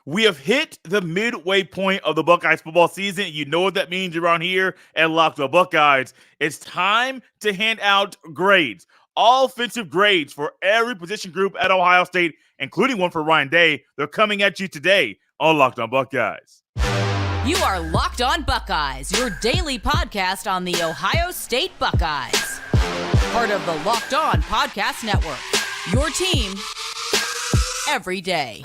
We have hit the midway point of the Buckeyes football season. You know what that means around here at Locked On Buckeyes. It's time to hand out grades, all offensive grades for every position group at Ohio State, including one for Ryan Day. They're coming at you today on Locked On Buckeyes. You are Locked On Buckeyes, your daily podcast on the Ohio State Buckeyes. Part of the Locked On Podcast Network, your team every day.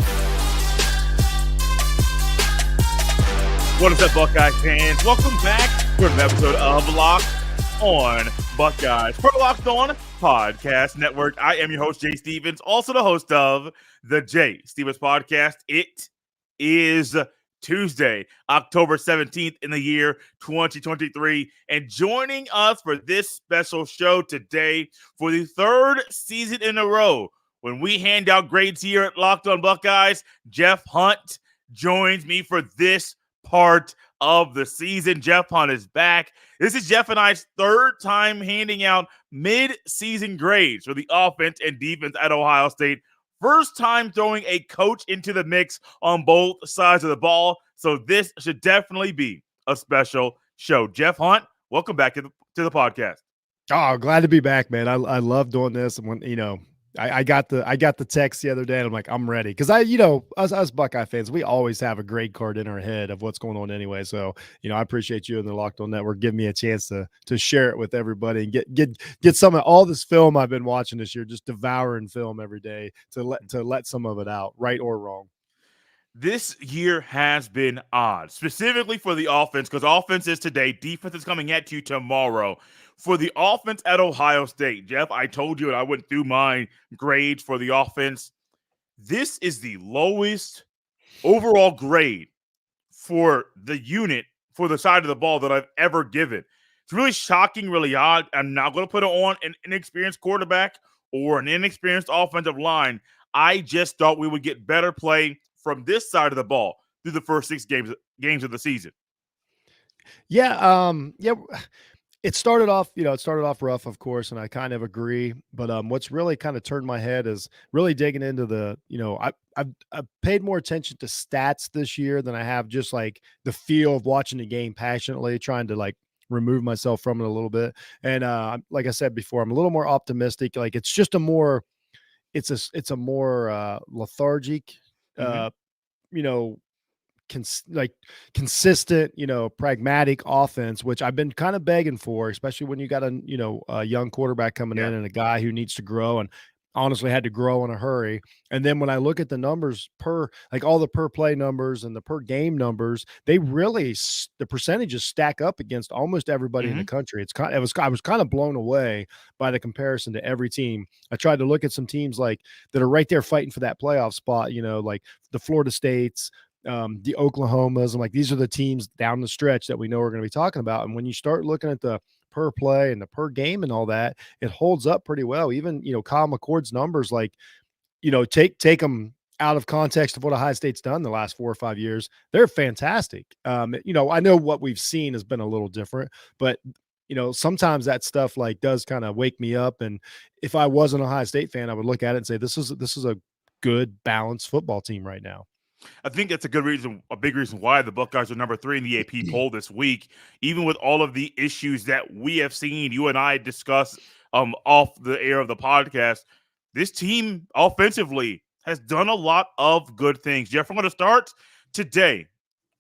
What is up, Buckeye fans? Welcome back to another episode of Locked On Buckeyes for the Locked On Podcast Network. I am your host, Jay Stevens, also the host of the Jay Stevens Podcast. It is Tuesday, October 17th in the year 2023. And joining us for this special show today for the third season in a row, when we hand out grades here at Locked On Buckeyes, Jeff Hunt joins me for this part of the season. Jeff Hunt is back. This is Jeff and I's third time handing out mid-season grades for the offense and defense at Ohio State. First time throwing a coach into the mix on both sides of the ball. So this should definitely be a special show. Jeff Hunt, welcome back to the podcast. Oh, glad to be back, man. I love doing this. And when I got the text the other day, and I'm like, I'm ready, because us Buckeye fans, we always have a grade card in our head of what's going on anyway. So I appreciate you and the Locked On Network giving me a chance to share it with everybody and get some of all this film I've been watching this year, just devouring film every day to let some of it out, right or wrong. This year has been odd, specifically for the offense, because offense is today, defense is coming at you tomorrow. For the offense at Ohio State, Jeff, I told you, and I went through my grades for the offense. This is the lowest overall grade for the unit, for the side of the ball, that I've ever given. It's really shocking, really odd. I'm not going to put it on an inexperienced quarterback or an inexperienced offensive line. I just thought we would get better play from this side of the ball through the first six games of the season. Yeah. It started off rough, of course, and I kind of agree. But what's really kind of turned my head is really digging into the, I've paid more attention to stats this year than I have just like the feel of watching the game passionately, trying to like remove myself from it a little bit. And like I said before, I'm a little more optimistic. Like it's just a more lethargic, consistent, pragmatic offense, which I've been kind of begging for, especially when you got a young quarterback coming in and a guy who needs to grow, and honestly had to grow in a hurry. And then when I look at the numbers all the per play numbers and the per game numbers, they really, the percentages stack up against almost everybody in the country. I was kind of blown away by the comparison to every team. I tried to look at some teams like that are right there fighting for that playoff spot, like the Florida States, the Oklahomas, and like these are the teams down the stretch that we know we're going to be talking about. And when you start looking at the per play and the per game and all that, it holds up pretty well. Even Kyle McCord's numbers, like take them out of context of what Ohio State's done the last 4 or 5 years, they're fantastic. I know what we've seen has been a little different, but sometimes that stuff like does kind of wake me up. And if I was an Ohio State fan, I would look at it and say this is a good balanced football team right now. I think that's a big reason why the Buckeyes are number 3 in the AP poll this week, even with all of the issues that we have seen. You and I discuss off the air of the podcast. This team offensively has done a lot of good things. Jeff, I'm going to start today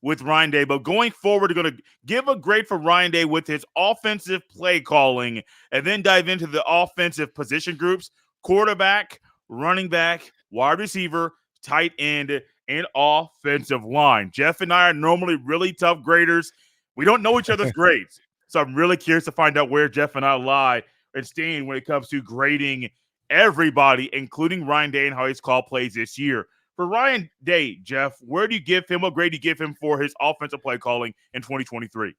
with Ryan Day, but going forward, we're going to give a grade for Ryan Day with his offensive play calling, and then dive into the offensive position groups: quarterback, running back, wide receiver, tight end, and offensive line. Jeff and I are normally really tough graders. We don't know each other's grades, so I'm really curious to find out where Jeff and I lie and stand when it comes to grading everybody, including Ryan Day and how he's called plays this year. For Ryan Day, Jeff, what grade do you give him for his offensive play calling in 2023?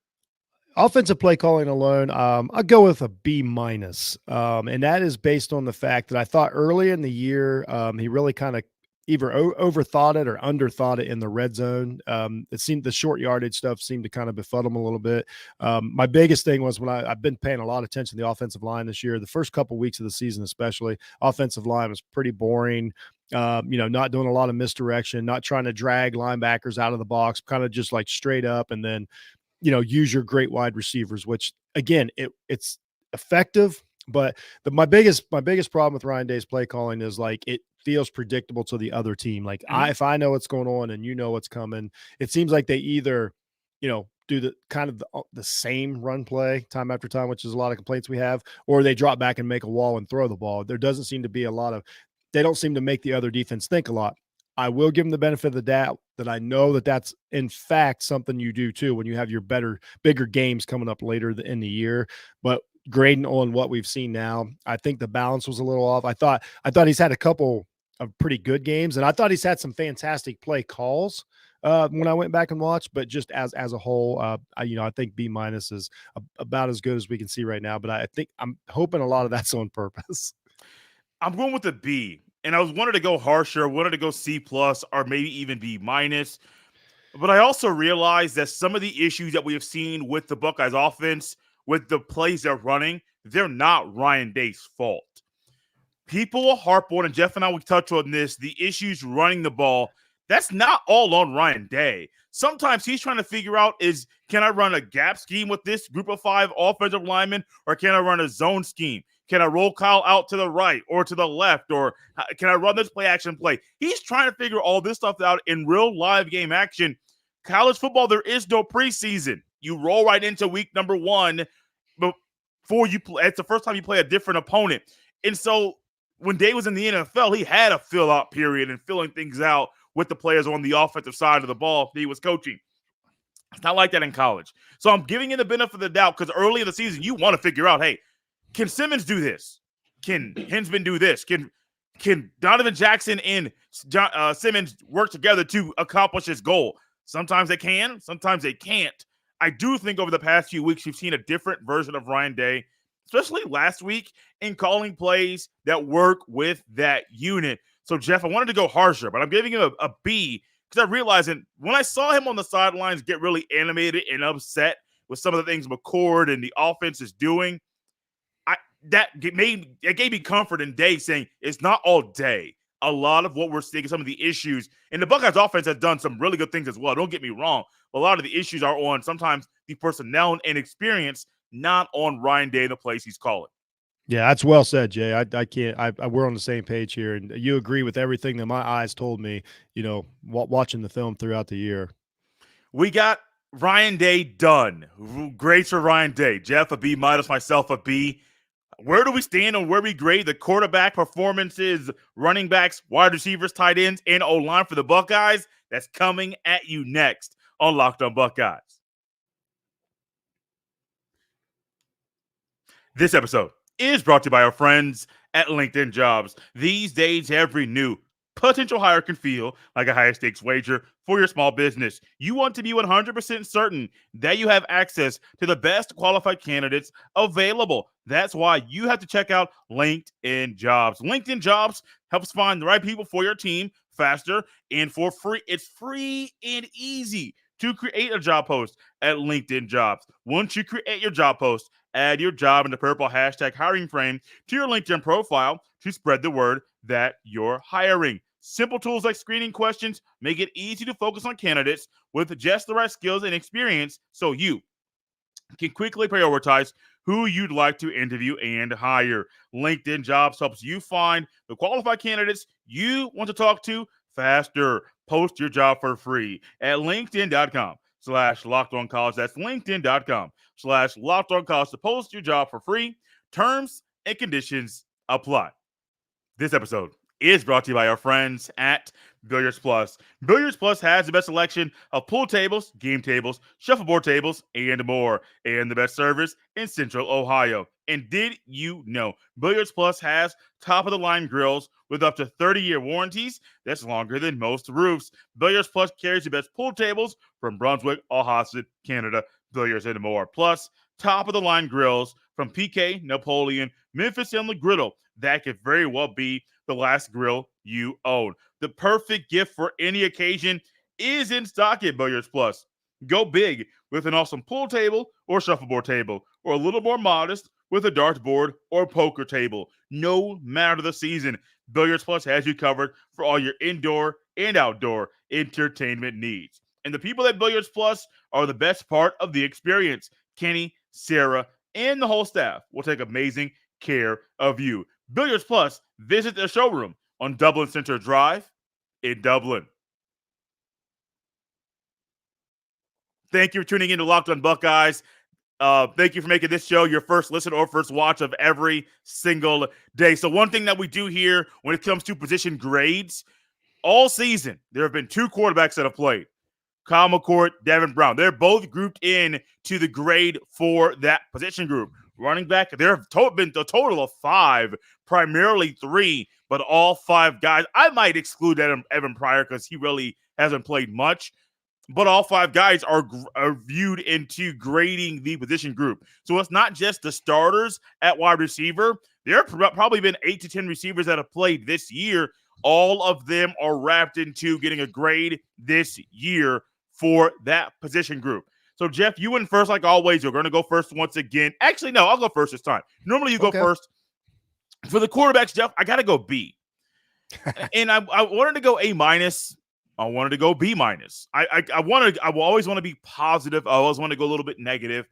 Offensive play calling alone, I'll go with a B-. And that is based on the fact that I thought early in the year, he really kind of either overthought it or underthought it in the red zone. It seemed the short yardage stuff seemed to kind of befuddle him a little bit. My biggest thing was when I've been paying a lot of attention to the offensive line this year, the first couple weeks of the season especially, offensive line was pretty boring. Not doing a lot of misdirection, not trying to drag linebackers out of the box, kind of just like straight up, and then, use your great wide receivers, which again, it's effective. But my biggest problem with Ryan Day's play calling is like it feels predictable to the other team. Like if I know what's going on and what's coming, it seems like they either, do the kind of the same run play time after time, which is a lot of complaints we have, or they drop back and make a wall and throw the ball. There doesn't seem to be they don't seem to make the other defense think a lot. I will give them the benefit of the doubt that I know that that's in fact something you do too when you have your bigger games coming up later in the year. But grading on what we've seen now, I think the balance was a little off. I thought he's had a couple of pretty good games, and I thought he's had some fantastic play calls when I went back and watched. But just as a whole, I think B- is about as good as we can see right now. But I'm hoping a lot of that's on purpose. I'm going with a B, and I wanted to go harsher, wanted to go C+, or maybe even B-. But I also realized that some of the issues that we have seen with the Buckeyes offense, with the plays they're running, they're not Ryan Day's fault. People will harp on, and Jeff and I will touch on this, the issues running the ball. That's not all on Ryan Day. Sometimes he's trying to figure out can I run a gap scheme with this group of 5 offensive linemen, or can I run a zone scheme? Can I roll Kyle out to the right or to the left, or can I run this play action play? He's trying to figure all this stuff out in real live game action. College football, there is no preseason. You roll right into week number 1 before you play. It's the first time you play a different opponent. And so when Day was in the NFL, he had a fill-out period and filling things out with the players on the offensive side of the ball that he was coaching. It's not like that in college. So I'm giving you the benefit of the doubt because early in the season, you want to figure out, hey, can Simmons do this? Can Hinsman do this? Can Donovan Jackson and Simmons work together to accomplish his goal? Sometimes they can, sometimes they can't. I do think over the past few weeks, you've seen a different version of Ryan Day, especially last week, in calling plays that work with that unit. So, Jeff, I wanted to go harsher, but I'm giving him a B because I realized when I saw him on the sidelines get really animated and upset with some of the things McCord and the offense is doing, it gave me comfort in Day saying it's not all Day. A lot of what we're seeing, some of the issues, and the Buckeyes offense has done some really good things as well. Don't get me wrong. A lot of the issues are on sometimes the personnel and experience, not on Ryan Day and the plays he's calling. Yeah, that's well said, Jay. I can't. We're on the same page here, and you agree with everything that my eyes told me. Watching the film throughout the year. We got Ryan Day done. Grades for Ryan Day. Jeff a B-, myself a B. Where do we stand on where we grade the quarterback performances, running backs, wide receivers, tight ends, and O-line for the Buckeyes? That's coming at you next on Locked On Buckeyes. This episode is brought to you by our friends at LinkedIn Jobs. These days, every new potential hire can feel like a high-stakes wager for your small business. You want to be 100% certain that you have access to the best qualified candidates available. That's why you have to check out LinkedIn Jobs. LinkedIn Jobs helps find the right people for your team faster and for free. It's free and easy to create a job post at LinkedIn Jobs. Once you create your job post, add your job in the purple hashtag hiring frame to your LinkedIn profile to spread the word that you're hiring. Simple tools like screening questions make it easy to focus on candidates with just the right skills and experience so you can quickly prioritize who you'd like to interview and hire. LinkedIn Jobs helps you find the qualified candidates you want to talk to faster. Post your job for free at linkedin.com/lockedoncollege. That's linkedin.com/lockedoncollege to post your job for free. Terms and conditions apply. This episode is brought to you by our friends at Billiards Plus. Billiards Plus has the best selection of pool tables, game tables, shuffleboard tables, and more, and the best service in Central Ohio. And did you know Billiards Plus has top-of-the-line grills with up to 30-year warranties? That's longer than most roofs. Billiards Plus carries the best pool tables from Brunswick, Alhasset, Canada, Billiards, and more. Plus, top-of-the-line grills from PK, Napoleon, Memphis, and Le Griddle. That could very well be the last grill you own. The perfect gift for any occasion is in stock at Billiards Plus. Go big with an awesome pool table or shuffleboard table, or a little more modest with a dartboard or poker table. No matter the season, Billiards Plus has you covered for all your indoor and outdoor entertainment needs. And the people at Billiards Plus are the best part of the experience. Kenny, Sarah, and the whole staff will take amazing care of you. Billiards Plus, visit their showroom on Dublin Center Drive in Dublin. Thank you for tuning in to Locked on Buckeyes. Thank you for making this show your first listen or first watch of every single day. So one thing that we do here when it comes to position grades, all season, there have been two quarterbacks that have played. Kyle McCord, Devin Brown. They're both grouped in to the grade for that position group. Running back, there have been a total of 5, primarily 3, but all 5 guys. I might exclude Evan Pryor because he really hasn't played much. But all 5 guys are viewed into grading the position group. So it's not just the starters at wide receiver. There have probably been 8 to 10 receivers that have played this year. All of them are wrapped into getting a grade this year for that position group. So, Jeff, you went first like always. You're going to go first once again. Actually, no, I'll go first this time. Normally you go first. For the quarterbacks, Jeff, I got to go B. And I wanted to go A-. I wanted to go B-. I always want to be positive. I always want to go a little bit negative.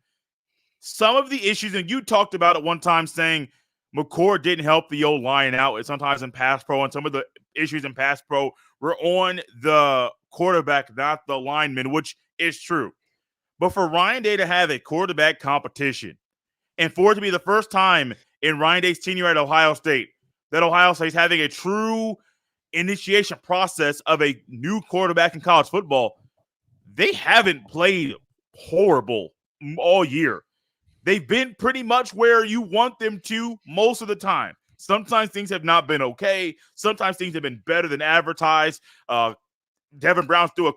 Some of the issues, and you talked about it one time saying McCord didn't help the O-line out sometimes in pass pro, and some of the issues in pass pro were on the quarterback, not the lineman, which is true. But for Ryan Day to have a quarterback competition, and for it to be the first time in Ryan Day's tenure at Ohio State that Ohio State's having a true initiation process of a new quarterback in college football, they haven't played horrible all year. They've been pretty much where you want them to most of the time. Sometimes things have not been okay. Sometimes things have been better than advertised. Devin Brown threw a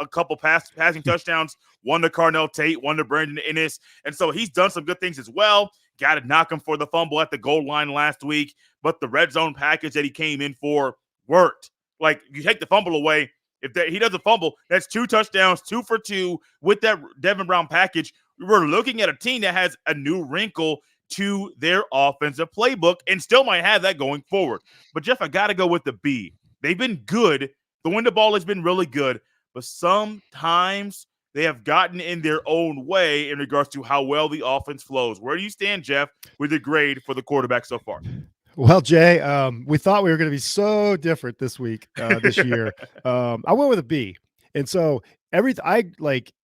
couple passing touchdowns, one to Carnell Tate, one to Brandon Ennis. And so he's done some good things as well. Got to knock him for the fumble at the goal line last week. But the red zone package that he came in for worked. Like, you take the fumble away. If he doesn't fumble, that's 2 touchdowns, 2 for 2 with that Devin Brown package. We're looking at a team that has a new wrinkle to their offensive playbook and still might have that going forward. But, Jeff, I got to go with the B. They've been good. The window ball has been really good, but sometimes they have gotten in their own way in regards to how well the offense flows. Where do you stand, Jeff, with the grade for the quarterback so far? Well, Jay, we thought we were going to be so different this week, this year. I went with a B. And so everything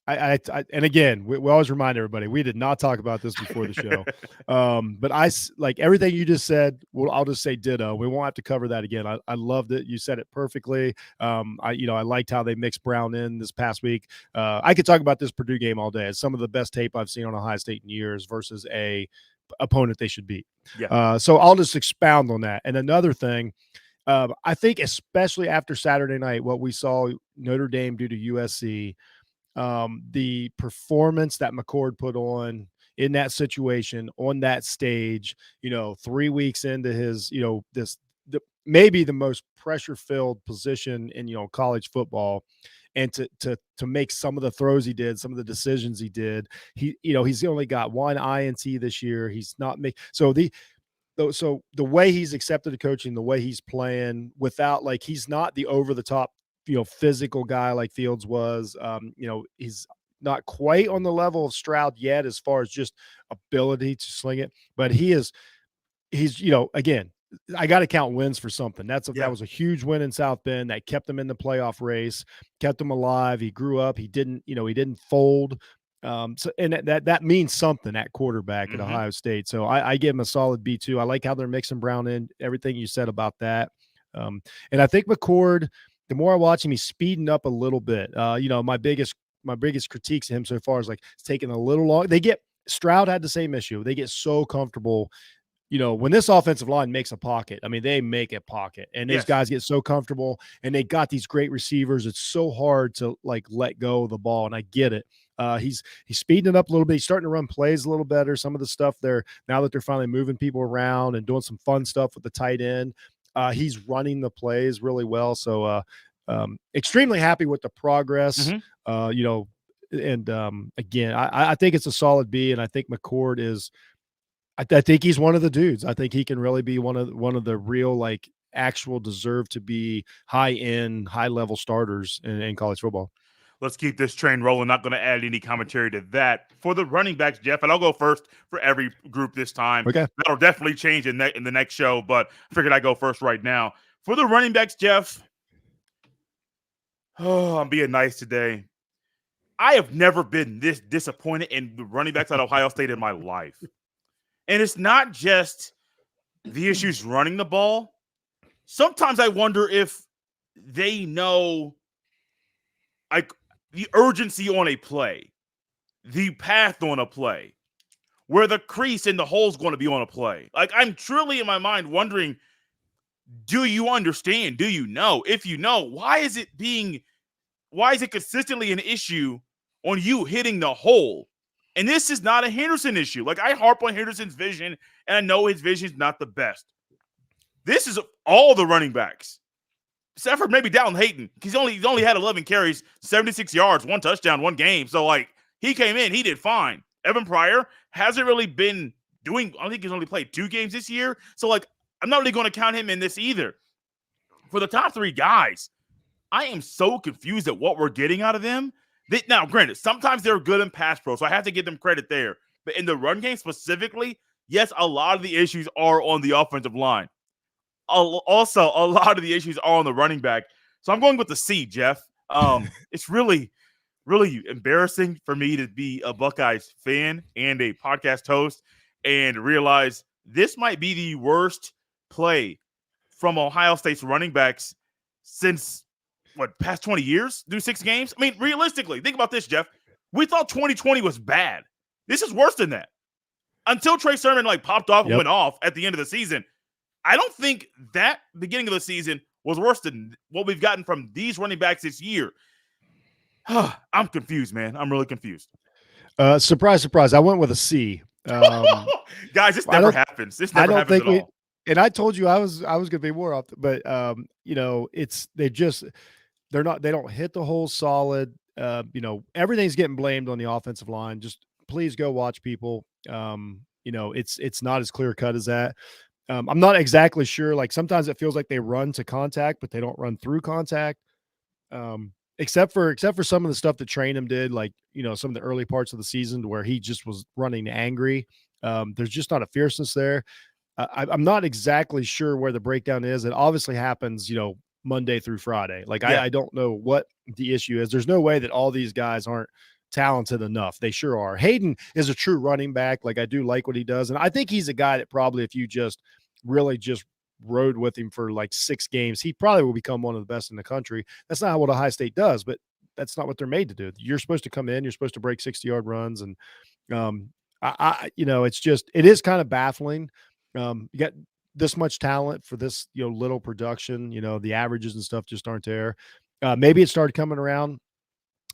and again, we always remind everybody, we did not talk about this before the show. But I like everything you just said. Well, I'll just say ditto. We won't have to cover that again. I loved it. You said it perfectly. I liked how they mixed Brown in this past week. I could talk about this Purdue game all day. It's some of the best tape I've seen on Ohio State in years versus a opponent they should beat. Yeah. So I'll just expound on that. And another thing, I think especially after Saturday night, what we saw Notre Dame do to USC, the performance that McCord put on in that situation on that stage, 3 weeks into his, maybe the most pressure-filled position in, college football. And to make some of the throws he did, some of the decisions he did, he's only got 1 INT this year. He's not so the way he's accepted the coaching, the way he's playing without he's not the over the top, physical guy like Fields was. He's not quite on the level of Stroud yet as far as just ability to sling it, but he's again, I got to count wins for something. That was a huge win in South Bend that kept him in the playoff race, kept him alive. He grew up. He didn't fold. And that means something at quarterback at Ohio State. So I give him a solid B2. I like how they're mixing Brown in, everything you said about that. And I think McCord, the more I watch him, he's speeding up a little bit. My biggest critiques of him so far is it's taking a little long. Stroud had the same issue. They get so comfortable. When this offensive line makes a pocket, they make a pocket, and these guys get so comfortable, and they got these great receivers. It's so hard to let go of the ball, and I get it. He's speeding it up a little bit. He's starting to run plays a little better. Some of the stuff there, now that they're finally moving people around and doing some fun stuff with the tight end, he's running the plays really well. So extremely happy with the progress. And again, I think it's a solid B, and I think McCord is – I think he's one of the dudes. I think he can really be one of the real, like, actual deserve to be high-end, high-level starters in college football. Let's keep this train rolling. Not going to add any commentary to that. For the running backs, Jeff, and I'll go first for every group this time. Okay. That'll definitely change in the next show, but I figured I'd go first right now. For the running backs, Jeff, I'm being nice today. I have never been this disappointed in the running backs at Ohio State in my life. And it's not just the issues running the ball. Sometimes I wonder if they know, like, the urgency on a play, the path on a play, where the crease and the hole is going to be on a play. Like, I'm truly in my mind wondering, do you understand? Do you know? If you know, why is it consistently an issue on you hitting the hole? And this is not a Henderson issue. Like, I harp on Henderson's vision, and I know his vision is not the best. This is all the running backs, except for maybe Dalton Hayden. He's only had 11 carries, 76 yards, 1 touchdown, 1 game. So, like, he came in, he did fine. Evan Pryor hasn't really been doing. I think he's only played 2 games this year. So, like, I'm not really going to count him in this either. For the top 3 guys, I am so confused at what we're getting out of them. Now, granted, sometimes they're good in pass pro, so I have to give them credit there. But in the run game specifically, yes, a lot of the issues are on the offensive line. Also, a lot of the issues are on the running back. So I'm going with the C, Jeff. It's really, really embarrassing for me to be a Buckeyes fan and a podcast host and realize this might be the worst play from Ohio State's running backs since past 20 years? Do 6 games? I mean, realistically, think about this, Jeff. We thought 2020 was bad. This is worse than that. Until Trey Sermon popped off and went off at the end of the season, I don't think that beginning of the season was worse than what we've gotten from these running backs this year. I'm confused, man. I'm really confused. Surprise, surprise. I went with a C. Guys, this never happens. This never happens at all. And I told you I was going to be more off, but they don't hit the hole solid. Everything's getting blamed on the offensive line. Just please go watch, people. It's not as clear cut as that. I'm not exactly sure. Like, sometimes it feels like they run to contact, but they don't run through contact. Except for some of the stuff that Trainham did, like, some of the early parts of the season where he just was running angry. There's just not a fierceness there. I'm not exactly sure where the breakdown is. It obviously happens, Monday through Friday. Like, I don't know what the issue is. There's no way that all these guys aren't talented enough. They sure are. Hayden is a true running back. Like, I do like what he does. And I think he's a guy that probably, if you just really just rode with him for like 6 games, he probably will become one of the best in the country. That's not what Ohio State does, but that's not what they're made to do. You're supposed to come in, you're supposed to break 60-yard runs. And, it is kind of baffling. You got this much talent for this, little production, the averages and stuff just aren't there. Maybe it started coming around.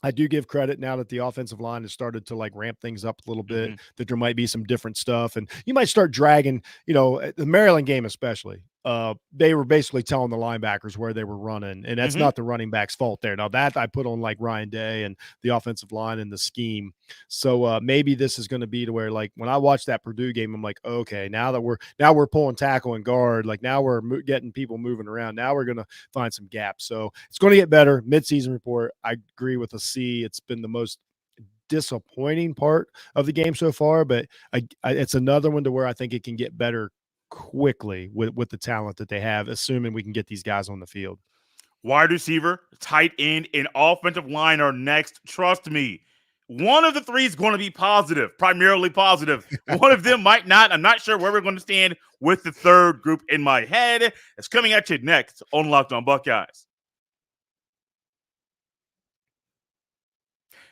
I do give credit now that the offensive line has started to ramp things up a little bit, that there might be some different stuff. And you might start dragging, the Maryland game, especially. They were basically telling the linebackers where they were running, and that's not the running back's fault there. Now that I put on Ryan Day and the offensive line and the scheme. So maybe this is going to be to where, when I watch that Purdue game, I'm like, okay, now we're pulling tackle and guard. Now we're getting people moving around. Now we're going to find some gaps. So it's going to get better. Midseason report, I agree with a C. It's been the most disappointing part of the game so far, but it's another one to where I think it can get better quickly with the talent that they have, assuming we can get these guys on the field. Wide receiver, tight end, and offensive line are next. Trust me. One of the 3 is going to be positive, primarily positive. One of them might not. I'm not sure where we're going to stand with the third group in my head. It's coming at you next on Locked On Buckeyes.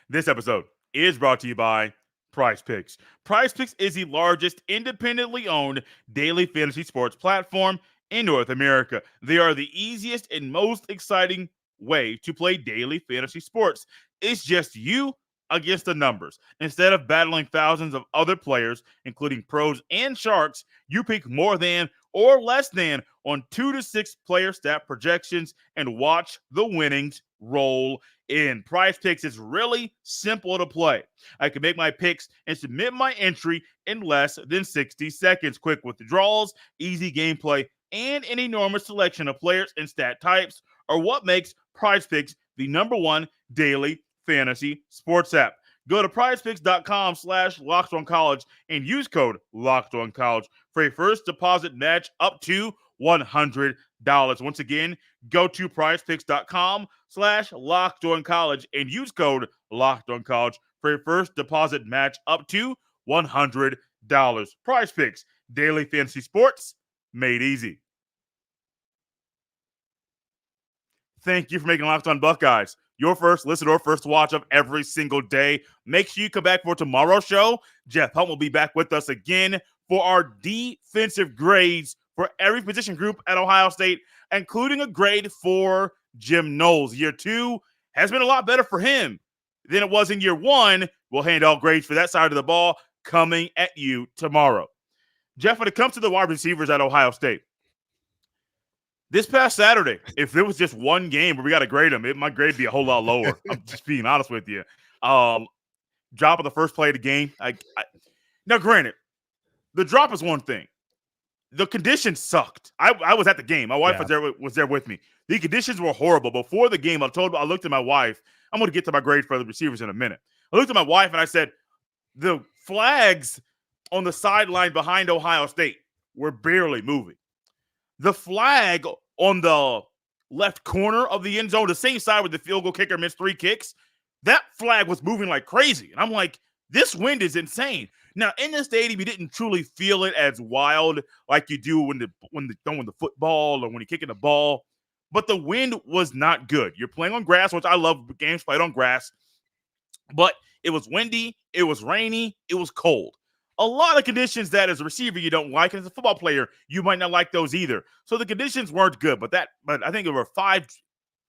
This episode is brought to you by PrizePicks. PrizePicks is the largest independently owned daily fantasy sports platform in North America. They are the easiest and most exciting way to play daily fantasy sports. It's just you against the numbers. Instead of battling thousands of other players, including pros and sharks, you pick more than or less than on 2 to 6 player stat projections and watch the winnings roll in PrizePicks. It's really simple to play. I can make my picks and submit my entry in less than 60 seconds. Quick withdrawals, easy gameplay, and an enormous selection of players and stat types are what makes PrizePicks the #1 daily fantasy sports app. Go to prizepicks.com/LockedOnCollege and use code LockedOnCollege for a first deposit match up to $100. Once again, go to prizepicks.com/LockedOnCollege and use code LockedOnCollege for a first deposit match up to $100. PrizePicks, daily fantasy sports made easy. Thank you for making Locked On Buckeyes your first listen or first watch of every single day. Make sure you come back for tomorrow's show. Jeff Hunt will be back with us again for our defensive grades for every position group at Ohio State, including a grade for Jim Knowles. Year 2 has been a lot better for him than it was in year 1. We'll hand out grades for that side of the ball coming at you tomorrow. Jeff, when it comes to the wide receivers at Ohio State, this past Saturday, if it was just one game where we got to grade them, my grade would be a whole lot lower. I'm just being honest with you. Drop of the first play of the game. Now, granted, the drop is one thing. The conditions sucked. I was at the game. My wife was there with me. The conditions were horrible. Before the game, I looked at my wife. I'm going to get to my grade for the receivers in a minute. I looked at my wife and I said, the flags on the sideline behind Ohio State were barely moving. The flag on the left corner of the end zone, the same side where the field goal kicker missed 3 kicks, that flag was moving like crazy. And I'm like, this wind is insane. Now, in the stadium, you didn't truly feel it as wild like you do when they're throwing the football or when you're kicking the ball. But the wind was not good. You're playing on grass, which I love games played on grass. But it was windy, it was rainy, it was cold. A lot of conditions that as a receiver you don't like, and as a football player, you might not like those either. So the conditions weren't good, but I think there were 5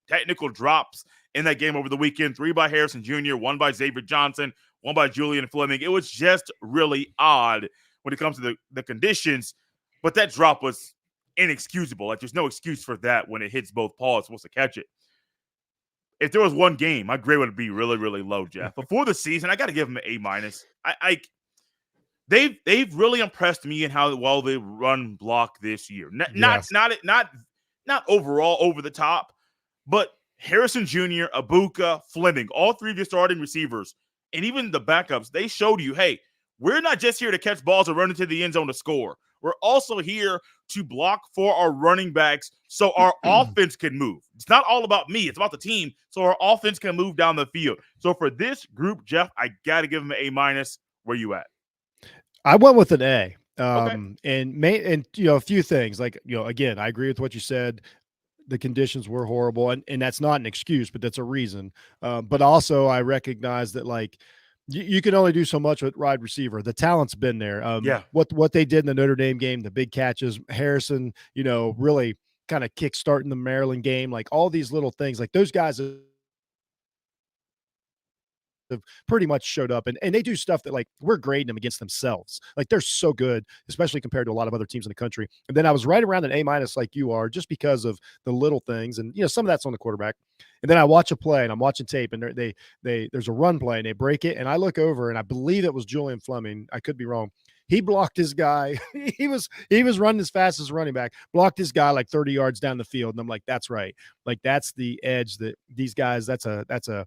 technical drops in that game over the weekend, 3 by Harrison Jr., 1 by Xavier Johnson, 1 by Julian Fleming. It was just really odd when it comes to the conditions, but that drop was inexcusable. Like, there's no excuse for that when it hits both paws, supposed to catch it. If there was one game, my grade would be really, really low, Jeff. Before the season, I got to give them an A-. They've really impressed me in how well they run block this year. Not overall over the top, but Harrison Jr., Abuka, Fleming, all 3 of your starting receivers, and even the backups, they showed you, hey, we're not just here to catch balls and run into the end zone to score. We're also here to block for our running backs so our offense can move. It's not all about me. It's about the team, so our offense can move down the field. So for this group, Jeff, I got to give them an A-. Where you at? I went with an A. Okay. And a few things like, again, I agree with what you said. The conditions were horrible, and that's not an excuse, but that's a reason. But also I recognize that, like, you can only do so much with wide receiver. The talent's been there. What they did in the Notre Dame game, the big catches, Harrison, really kind of kickstarting the Maryland game, like all these little things, like those guys have pretty much showed up, and they do stuff that, like, we're grading them against themselves. Like, they're so good, especially compared to a lot of other teams in the country. And then I was right around an A- like you are, just because of the little things. And, some of that's on the quarterback. And then I watch a play and I'm watching tape, and there's a run play and they break it. And I look over and I believe it was Julian Fleming. I could be wrong. He blocked his guy. he was running as fast as a running back, blocked his guy like 30 yards down the field. And I'm like, that's right. Like, that's the edge that these guys, that's a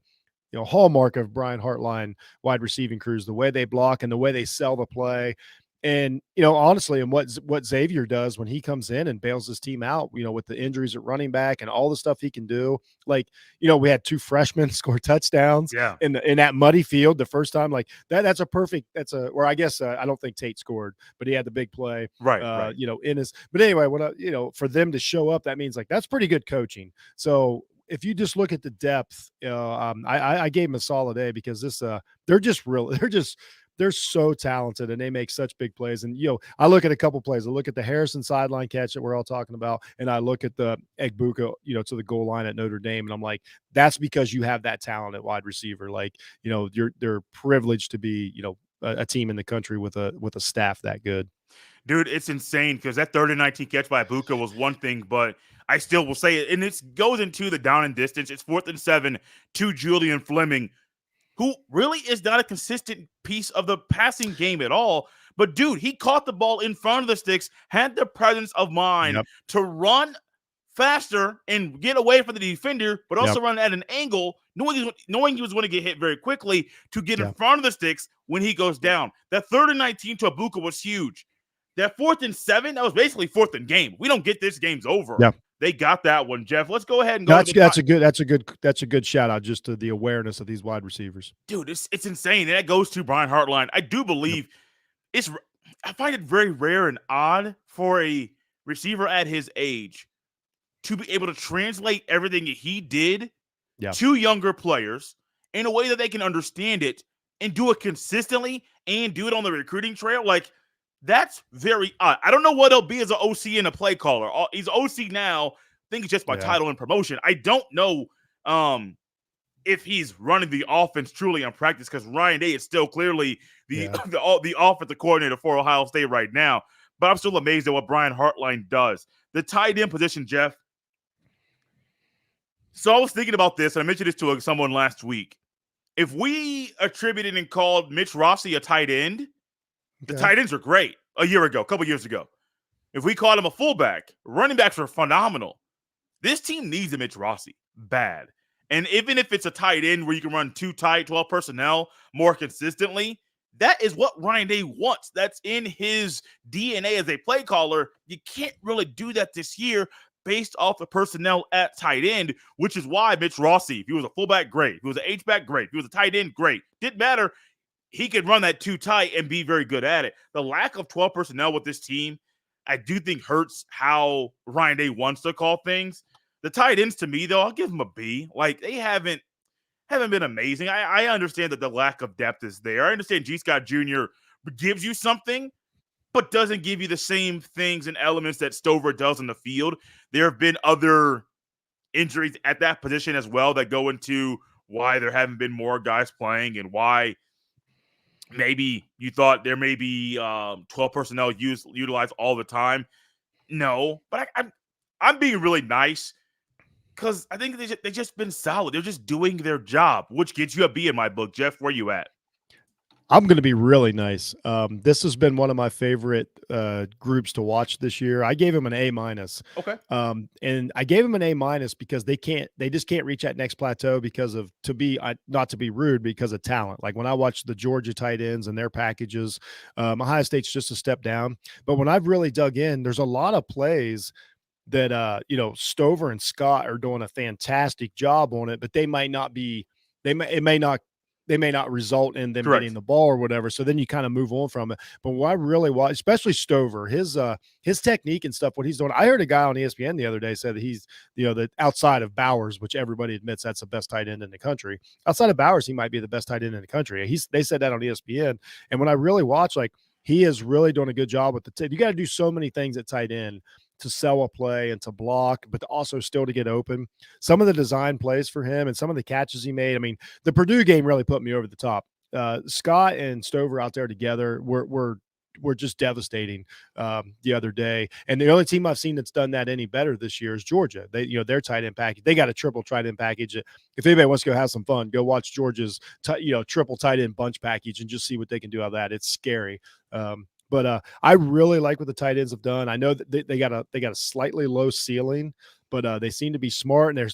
hallmark of Brian Hartline wide receiving crews, the way they block and the way they sell the play. And, honestly, and what Xavier does when he comes in and bails his team out, with the injuries at running back and all the stuff he can do. Like, we had 2 freshmen score touchdowns in that muddy field the first time. Like, that's or I guess I don't think Tate scored, but he had the big play, right. In his, but anyway, for them to show up, that means, like, that's pretty good coaching. So if you just look at the depth, I gave them a solid A, because they're so talented and they make such big plays. And, I look at a couple plays. I look at the Harrison sideline catch that we're all talking about, and I look at the Egbuka, to the goal line at Notre Dame. And I'm like, that's because you have that talent at wide receiver. Like, they're privileged to be, a team in the country with a staff that good. Dude, it's insane because that 3rd and 19 catch by Ibuka was one thing, but I still will say it. And it goes into the down and distance. It's 4th and 7 to Julian Fleming, who really is not a consistent piece of the passing game at all. But, dude, he caught the ball in front of the sticks, had the presence of mind to run faster and get away from the defender, but also run at an angle, knowing he was going to get hit very quickly to get in front of the sticks when he goes down. That 3rd and 19 to Ibuka was huge. That 4th and 7, that was basically 4th and game. We don't get this, game's over. Yeah. They got that one, Jeff. Let's go ahead and go. That's a good shout out just to the awareness of these wide receivers. Dude, it's insane. And that goes to Brian Hartline. I do believe I find it very rare and odd for a receiver at his age to be able to translate everything he did to younger players in a way that they can understand it and do it consistently and do it on the recruiting trail. Like, that's very odd. I don't know what he'll be as an OC and a play caller. He's OC now. I think it's just by title and promotion. I don't know if he's running the offense truly in practice, because Ryan Day is still clearly the offensive coordinator for Ohio State right now. But I'm still amazed at what Brian Hartline does. The tight end position, Jeff. So I was thinking about this, and I mentioned this to someone last week. If we attributed and called Mitch Rossi a tight end, the tight ends are great a couple years ago. If we called him a fullback, running backs are phenomenal. This team needs a Mitch Rossi bad. And even if it's a tight end where you can run 2 tight, 12 personnel more consistently, that is what Ryan Day wants. That's in his DNA as a play caller. You can't really do that this year based off the personnel at tight end, which is why Mitch Rossi, if he was a fullback, great. If he was an H-back, great. If he was a tight end, great. Didn't matter. He could run that 2 tight and be very good at it. The lack of 12 personnel with this team, I do think hurts how Ryan Day wants to call things. The tight ends, to me, though, I'll give them a B. Like, they haven't been amazing. I understand that the lack of depth is there. I understand G. Scott Jr. gives you something, but doesn't give you the same things and elements that Stover does in the field. There have been other injuries at that position as well that go into why there haven't been more guys playing and why maybe you thought there may be 12 personnel utilized all the time. No, but I'm being really nice because I think they've just been solid. They're just doing their job, which gets you a B in my book. Jeff, where you at? I'm going to be really nice. This has been one of my favorite groups to watch this year. I gave him an A-. Okay. And I gave him an A- because they just can't reach that next plateau because of, not to be rude, because of talent. Like when I watched the Georgia tight ends and their packages, Ohio State's just a step down. But when I've really dug in, there's a lot of plays that, Stover and Scott are doing a fantastic job on it, but they may not result in them getting the ball or whatever. So then you kind of move on from it. But what I really watch, especially Stover, his technique and stuff, what he's doing. I heard a guy on ESPN the other day said that he's, the outside of Bowers, which everybody admits that's the best tight end in the country. Outside of Bowers, he might be the best tight end in the country. They said that on ESPN. And when I really watch, like, he is really doing a good job with you got to do so many things at tight end to sell a play and to block, but also still to get open. Some of the design plays for him and some of the catches he made. I mean, the Purdue game really put me over the top. Scott and Stover out there together were just devastating the other day. And the only team I've seen that's done that any better this year is Georgia. They, their tight end package, they got a triple tight end package. If anybody wants to go have some fun, go watch Georgia's triple tight end bunch package and just see what they can do out of that. It's scary. But I really like what the tight ends have done. I know that they got a slightly low ceiling, but they seem to be smart, and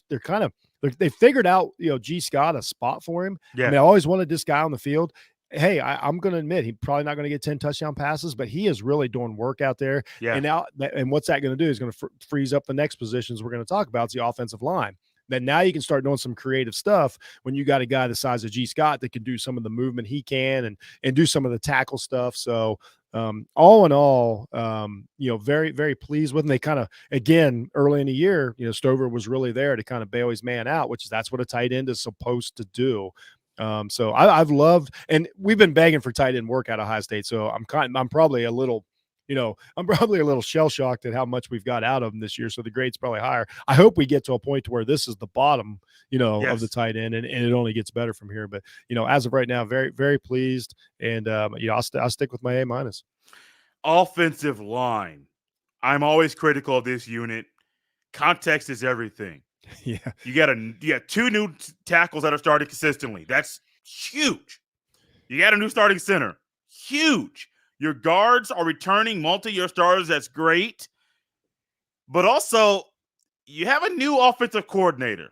they figured out G. Scott a spot for him. Yeah. I mean, I always wanted this guy on the field. Hey, I'm going to admit he's probably not going to get 10 touchdown passes, but he is really doing work out there. Yeah. And what's that going to do is going to freeze up the next positions we're going to talk about. It's the offensive line. Then now you can start doing some creative stuff when you got a guy the size of G. Scott that can do some of the movement he can and do some of the tackle stuff. So all in all, very, very pleased with them. They kind of, again, early in the year, Stover was really there to kind of bail his man out, that's what a tight end is supposed to do. So I've loved, and we've been begging for tight end work out of Ohio State. So I'm probably a little, shell shocked at how much we've got out of them this year. So the grade's probably higher. I hope we get to a point to where this is the bottom, of the tight end, and it only gets better from here. But, as of right now, very, very pleased. And, I'll stick with my A-. offensive line. I'm always critical of this unit. Context is everything. Yeah. You got 2 new tackles that are starting consistently. That's huge. You got a new starting center. Huge. Your guards are returning multi-year starters. That's great. But also, you have a new offensive coordinator.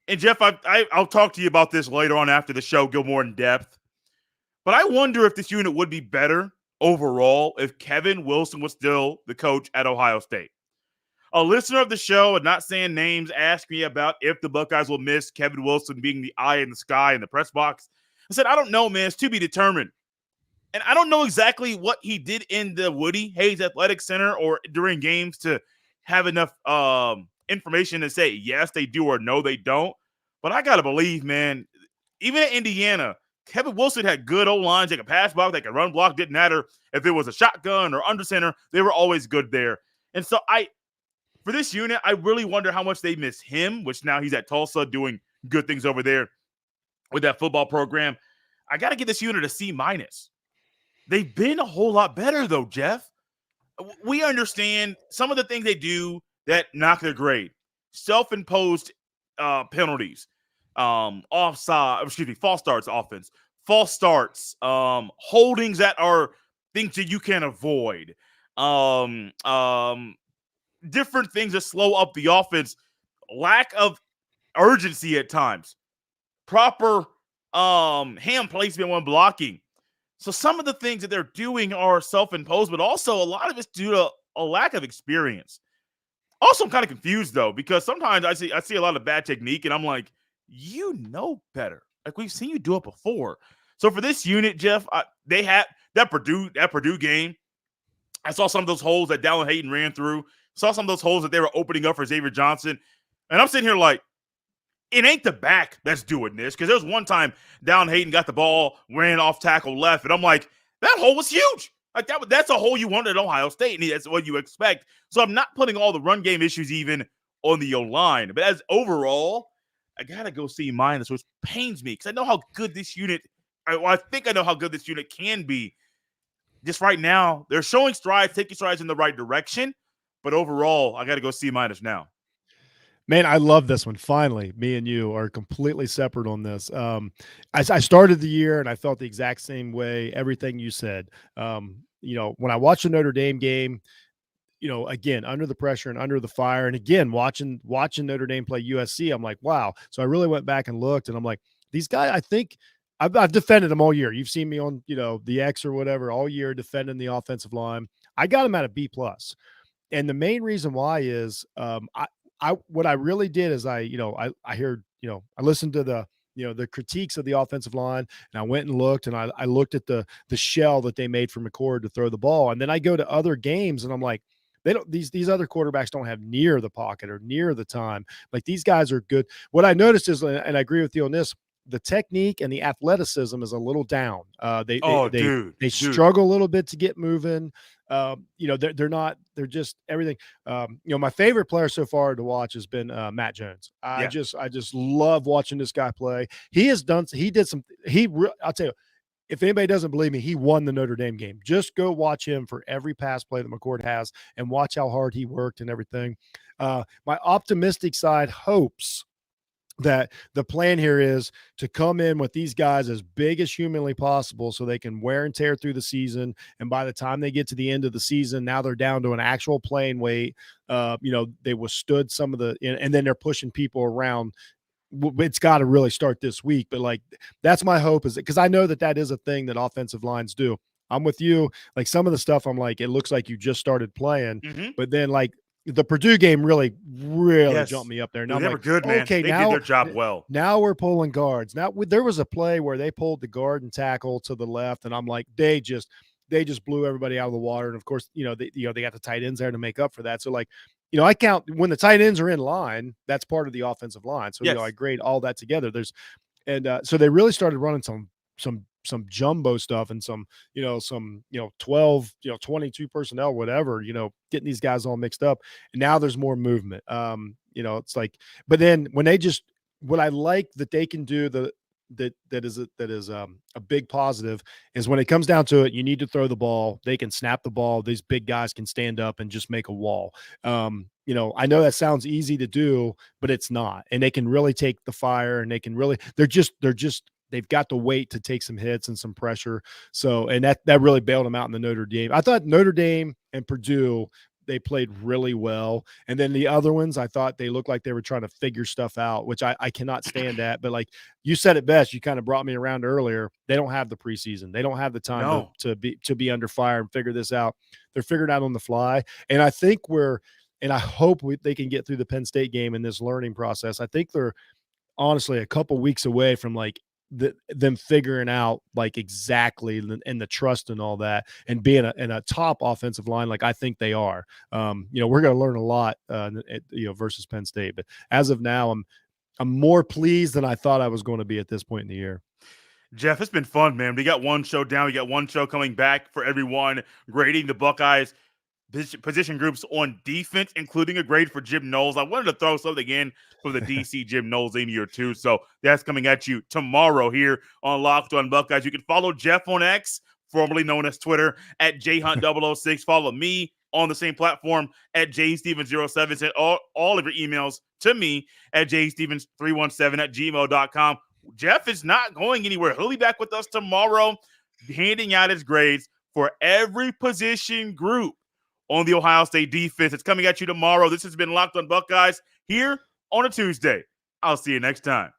And Jeff, I'll talk to you about this later on after the show, go more in depth. But I wonder if this unit would be better overall if Kevin Wilson was still the coach at Ohio State. A listener of the show, and not saying names, asked me about if the Buckeyes will miss Kevin Wilson being the eye in the sky in the press box. I said, I don't know, man. It's to be determined. And I don't know exactly what he did in the Woody Hayes Athletic Center or during games to have enough information to say yes, they do, or no, they don't. But I got to believe, man, even at Indiana, Kevin Wilson had good O-lines. They could pass block, they could run block. Didn't matter if it was a shotgun or under center. They were always good there. And so for this unit, I really wonder how much they miss him, which now he's at Tulsa doing good things over there with that football program. I got to give this unit a C-. They've been a whole lot better, though, Jeff. We understand some of the things they do that knock their grade. Self-imposed penalties, false starts offense, false starts, holdings that are things that you can avoid, different things that slow up the offense, lack of urgency at times, proper hand placement when blocking. So some of the things that they're doing are self-imposed, but also a lot of it's due to a lack of experience. Also, I'm kind of confused, though, because sometimes I see a lot of bad technique, and I'm like, you know better. Like, we've seen you do it before. So for this unit, Jeff, they had that Purdue game. I saw some of those holes that Dallin Hayden ran through. Saw some of those holes that they were opening up for Xavier Johnson. And I'm sitting here like, it ain't the back that's doing this. Because there was one time Dallin Hayden got the ball, ran off tackle left. And I'm like, that hole was huge. Like that's a hole you wanted at Ohio State. And that's what you expect. So I'm not putting all the run game issues even on the O-line. But as overall, I got to go C-, which pains me. Because I know how good this unit, I think I know how good this unit can be. Just right now, they're showing strides, taking strides in the right direction. But overall, I got to go C- now. Man, I love this one. Finally, me and you are completely separate on this. I started the year and I felt the exact same way. Everything you said. When I watched the Notre Dame game, again, under the pressure and under the fire, and again, watching Notre Dame play USC, I'm like, wow. So I really went back and looked, and I'm like, these guys, I think I've defended them all year. You've seen me on, the X or whatever all year defending the offensive line. I got them at a B+. And the main reason why is what I really did is I heard, I listened to the critiques of the offensive line, and I went and looked, and I looked at the shell that they made for McCord to throw the ball. And then I go to other games and I'm like, these other quarterbacks don't have near the pocket or near the time. Like, these guys are good. What I noticed is, and I agree with you on this, the technique and the athleticism is a little down. They struggle a little bit to get moving. They're just everything. My favorite player so far to watch has been Matt Jones. I just love watching this guy play. I'll tell you, if anybody doesn't believe me, he won the Notre Dame game. Just go watch him for every pass play that McCord has and watch how hard he worked and everything. My optimistic side hopes that the plan here is to come in with these guys as big as humanly possible so they can wear and tear through the season. And by the time they get to the end of the season, now they're down to an actual playing weight. They withstood some of and then they're pushing people around. It's got to really start this week. But like, that's my hope, is because I know that is a thing that offensive lines do. I'm with you. Like, some of the stuff, I'm like, it looks like you just started playing, but then like, the Purdue game really jumped me up there. Now they were good, man. Okay, they did their job well. Now we're pulling guards. Now there was a play where they pulled the guard and tackle to the left, and I'm like, they just blew everybody out of the water. And of course, they got the tight ends there to make up for that. So like, I count when the tight ends are in line, that's part of the offensive line. So I grade all that together. So they really started running some jumbo stuff and some 12, 22 personnel, whatever, getting these guys all mixed up. And now there's more movement. It's like, but then when what I like that they can do, that is a big positive is when it comes down to it, you need to throw the ball. They can snap the ball. These big guys can stand up and just make a wall. I know that sounds easy to do, but it's not. And they can really take the fire, and they can really they've got the weight to take some hits and some pressure. So, and that really bailed them out in the Notre Dame. I thought Notre Dame and Purdue, they played really well. And then the other ones, I thought they looked like they were trying to figure stuff out, which I cannot stand that. But like you said it best, you kind of brought me around earlier. They don't have the preseason. They don't have the time to be under fire and figure this out. They're figured out on the fly. And I think I hope they can get through the Penn State game in this learning process. I think they're honestly a couple weeks away from like them figuring out like exactly and the trust and all that, and being in a top offensive line like I think they are. We're going to learn a lot versus Penn State, but as of now, I'm more pleased than I thought I was going to be at this point in the year. Jeff, it's been fun, man. We got one show down. We got one show coming back for everyone, grading the Buckeyes position groups on defense, including a grade for Jim Knowles. I wanted to throw something in for the DC Jim Knowles in year 2. So that's coming at you tomorrow here on Locked On Buckeyes. You can follow Jeff on X, formerly known as Twitter, at jhunt006. Follow me on the same platform at jstevens07. Send all of your emails to me at jstevens317@gmail.com. Jeff is not going anywhere. He'll be back with us tomorrow, handing out his grades for every position group on the Ohio State defense. It's coming at you tomorrow. This has been Locked On Buckeyes here on a Tuesday. I'll see you next time.